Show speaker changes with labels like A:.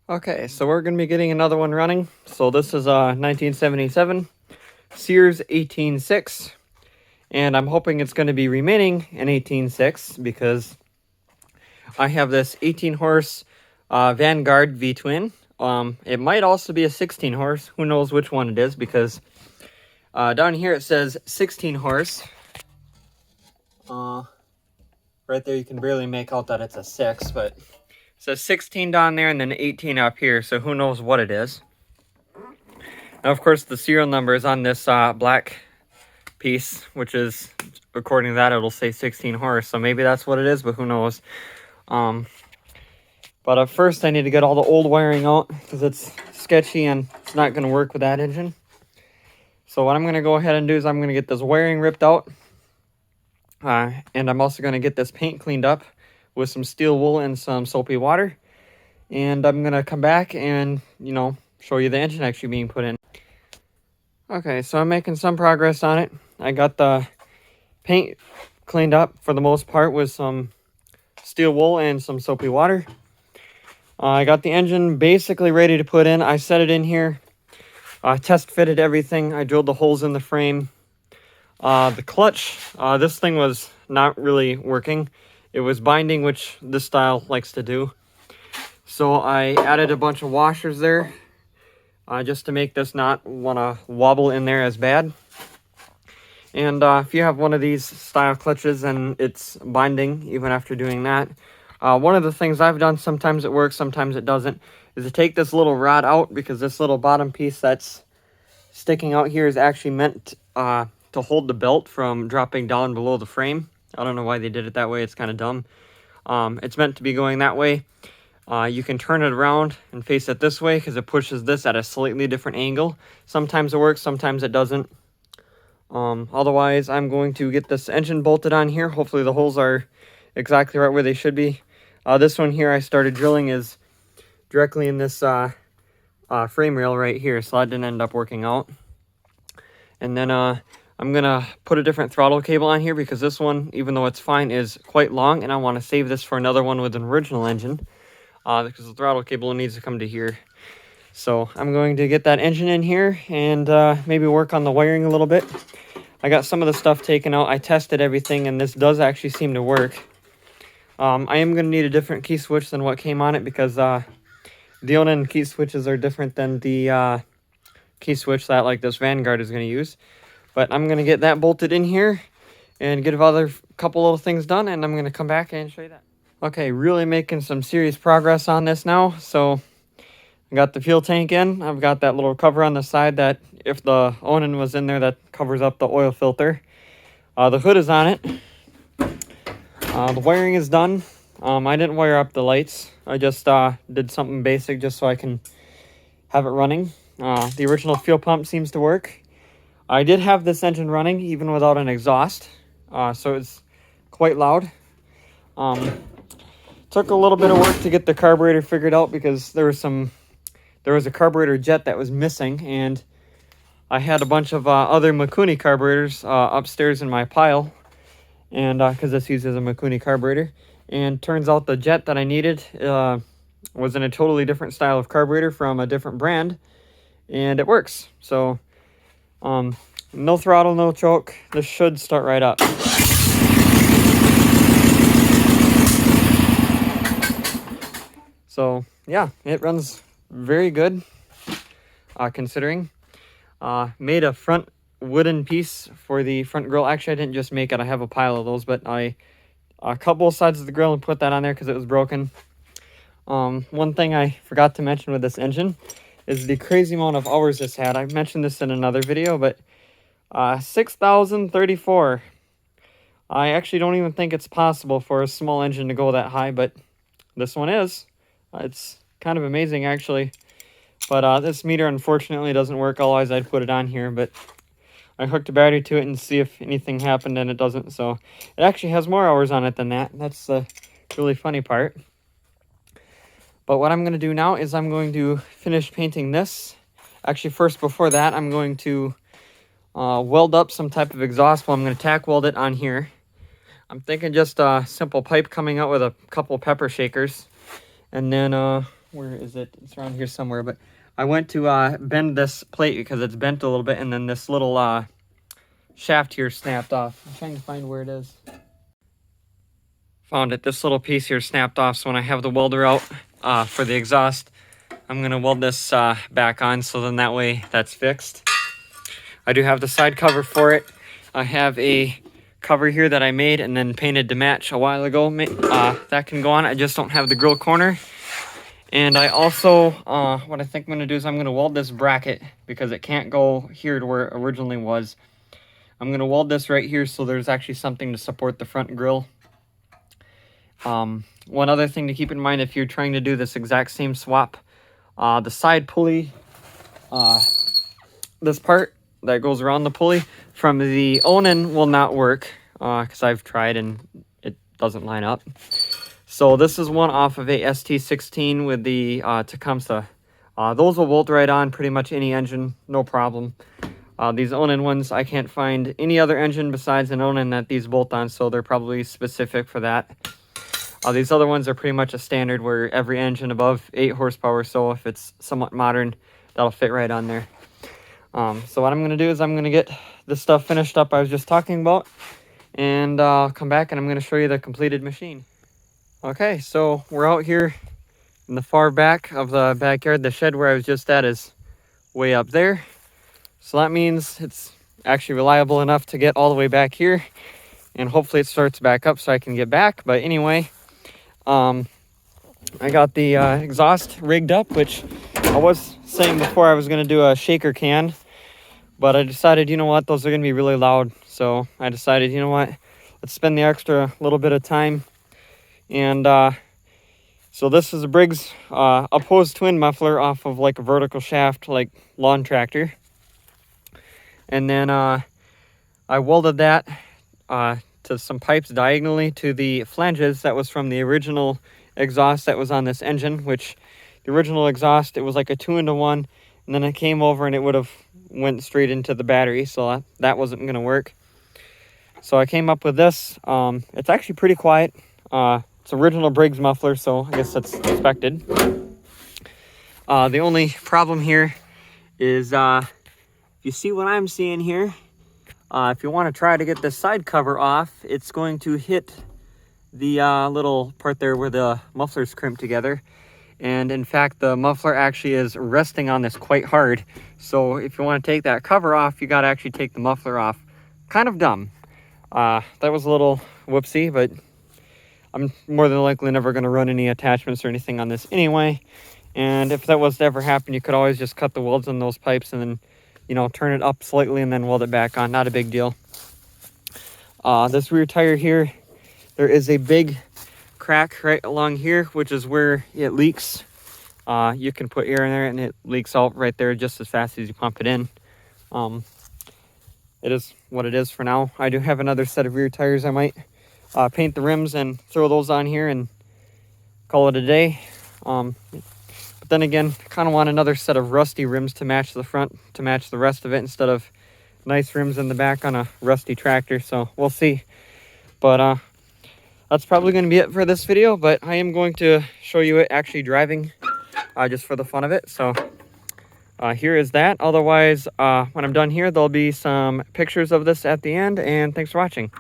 A: Okay, so we're going to be getting another one running. So this is a 1977 Sears 18.6, and I'm hoping it's going to be remaining an 18.6 because I have this 18 horse Vanguard V-twin. It might also be a 16 horse. Who knows which one it is, because down here it says 16 horse. Right there you can barely make out that it's a 6, but it says 16 down there and then 18 up here, so who knows what it is. Now, of course, the serial number is on this black piece, which is, according to that, it'll say 16 horse, so maybe that's what it is, but who knows. But at first I need to get all the old wiring out because it's sketchy and it's not going to work with that engine. So what I'm going to go ahead and do is I'm going to get this wiring ripped out. And I'm also going to get this paint cleaned up with some steel wool and some soapy water. And I'm going to come back and, show you the engine actually being put in. Okay, so I'm making some progress on it. I got the paint cleaned up for the most part with some steel wool and some soapy water. I got the engine basically ready to put in. I set it in here. Test fitted everything. I drilled the holes in the frame. The clutch, this thing was not really working. It was binding, which this style likes to do. So I added a bunch of washers there just to make this not want to wobble in there as bad. And if you have one of these style clutches and it's binding even after doing that, one of the things I've done, sometimes it works, sometimes it doesn't, is to take this little rod out, because this little bottom piece that's sticking out here is actually meant to hold the belt from dropping down below the frame. I don't know why they did it that way. It's kind of dumb. It's meant to be going that way. You can turn it around and face it this way because it pushes this at a slightly different angle. Sometimes it works, sometimes it doesn't. Otherwise, I'm going to get this engine bolted on here. Hopefully the holes are exactly right where they should be. This one here I started drilling is directly in this frame rail right here, so that didn't end up working out. And then I'm going to put a different throttle cable on here because this one, even though it's fine, is quite long, and I want to save this for another one with an original engine because the throttle cable needs to come to here. So I'm going to get that engine in here and maybe work on the wiring a little bit. I got some of the stuff taken out. I tested everything, and this does actually seem to work. I am going to need a different key switch than what came on it because the Onan key switches are different than the key switch that like this Vanguard is going to use. But I'm going to get that bolted in here and get a couple little things done, and I'm going to come back and show you that. Okay, really making some serious progress on this now. So I got the fuel tank in. I've got that little cover on the side that if the Onan was in there, that covers up the oil filter. The hood is on it. The wiring is done. I didn't wire up the lights. I just did something basic just so I can have it running. The original fuel pump seems to work. I did have this engine running even without an exhaust, so it's quite loud. Took a little bit of work to get the carburetor figured out because there was a carburetor jet that was missing, and I had a bunch of other Mikuni carburetors upstairs in my pile, and because this uses a Mikuni carburetor, and turns out the jet that I needed was in a totally different style of carburetor from a different brand, and it works. So no throttle, no choke. This should start right up. So yeah, it runs very good considering. Made a front wooden piece for the front grill. Actually, I didn't just make it. I have a pile of those, but I cut both sides of the grill and put that on there because it was broken. One thing I forgot to mention with this engine is the crazy amount of hours this had. I mentioned this in another video, but 6,034. I actually don't even think it's possible for a small engine to go that high, but this one is. It's kind of amazing, actually. But this meter, unfortunately, doesn't work. Otherwise, I'd put it on here, but I hooked a battery to it and see if anything happened, and it doesn't. So it actually has more hours on it than that. That's the really funny part. But what I'm going to do now is I'm going to finish painting this. Actually, first, before that, I'm going to weld up some type of exhaust. Well, I'm going to tack weld it on here. I'm thinking just a simple pipe coming out with a couple pepper shakers. And then where is it? It's around here somewhere, but I went to bend this plate because it's bent a little bit, and then this little shaft here snapped off. I'm trying to find where it is. Found it. This little piece here snapped off, so when I have the welder out for the exhaust, I'm going to weld this back on, so then that way that's fixed. I do have the side cover for it. I have a cover here that I made and then painted to match a while ago. That can go on. I just don't have the grill corner. And I also, what I think I'm going to do is I'm going to weld this bracket because it can't go here to where it originally was. I'm going to weld this right here so there's actually something to support the front grill. One other thing to keep in mind if you're trying to do this exact same swap, the side pulley, this part that goes around the pulley from the Onan will not work because I've tried and it doesn't line up. So this is one off of a ST16 with the Tecumseh. Those will bolt right on pretty much any engine, no problem. These Onan ones, I can't find any other engine besides an Onan that these bolt on, so they're probably specific for that. These other ones are pretty much a standard where every engine above 8 horsepower, so if it's somewhat modern, that'll fit right on there. So what I'm going to do is I'm going to get this stuff finished up I was just talking about, and come back and I'm going to show you the completed machine. Okay, so we're out here in the far back of the backyard. The shed where I was just at is way up there. So that means it's actually reliable enough to get all the way back here, and hopefully it starts back up so I can get back. But anyway, I got the exhaust rigged up, which I was saying before I was going to do a shaker can, but I decided, you know what, those are going to be really loud. So I decided, you know what, let's spend the extra little bit of time. And so this is a Briggs opposed twin muffler off of like a vertical shaft, like lawn tractor. And then I welded that to some pipes diagonally to the flanges that was from the original exhaust that was on this engine, which the original exhaust, it was like a 2-into-1, and then it came over and it would have went straight into the battery, so that wasn't going to work. So I came up with this. It's actually pretty quiet. It's original Briggs muffler, so I guess that's expected. The only problem here is if you see what I'm seeing here, if you want to try to get the side cover off, it's going to hit the little part there where the muffler's crimped together. And in fact, the muffler actually is resting on this quite hard. So if you want to take that cover off, you got to actually take the muffler off. Kind of dumb. That was a little whoopsie, but I'm more than likely never going to run any attachments or anything on this anyway. And if that was to ever happen, you could always just cut the welds on those pipes and then, you know, turn it up slightly and then weld it back on. Not a big deal. This rear tire here, there is a big crack right along here, which is where it leaks. You can put air in there and it leaks out right there just as fast as you pump it in. It is what it is for now. I do have another set of rear tires. I might paint the rims and throw those on here and call it a day. But then again, I kind of want another set of rusty rims to match the front, to match the rest of it, instead of nice rims in the back on a rusty tractor. So we'll see. But that's probably going to be it for this video, but I am going to show you it actually driving just for the fun of it. So here is that. Otherwise, when I'm done here, there'll be some pictures of this at the end, and thanks for watching.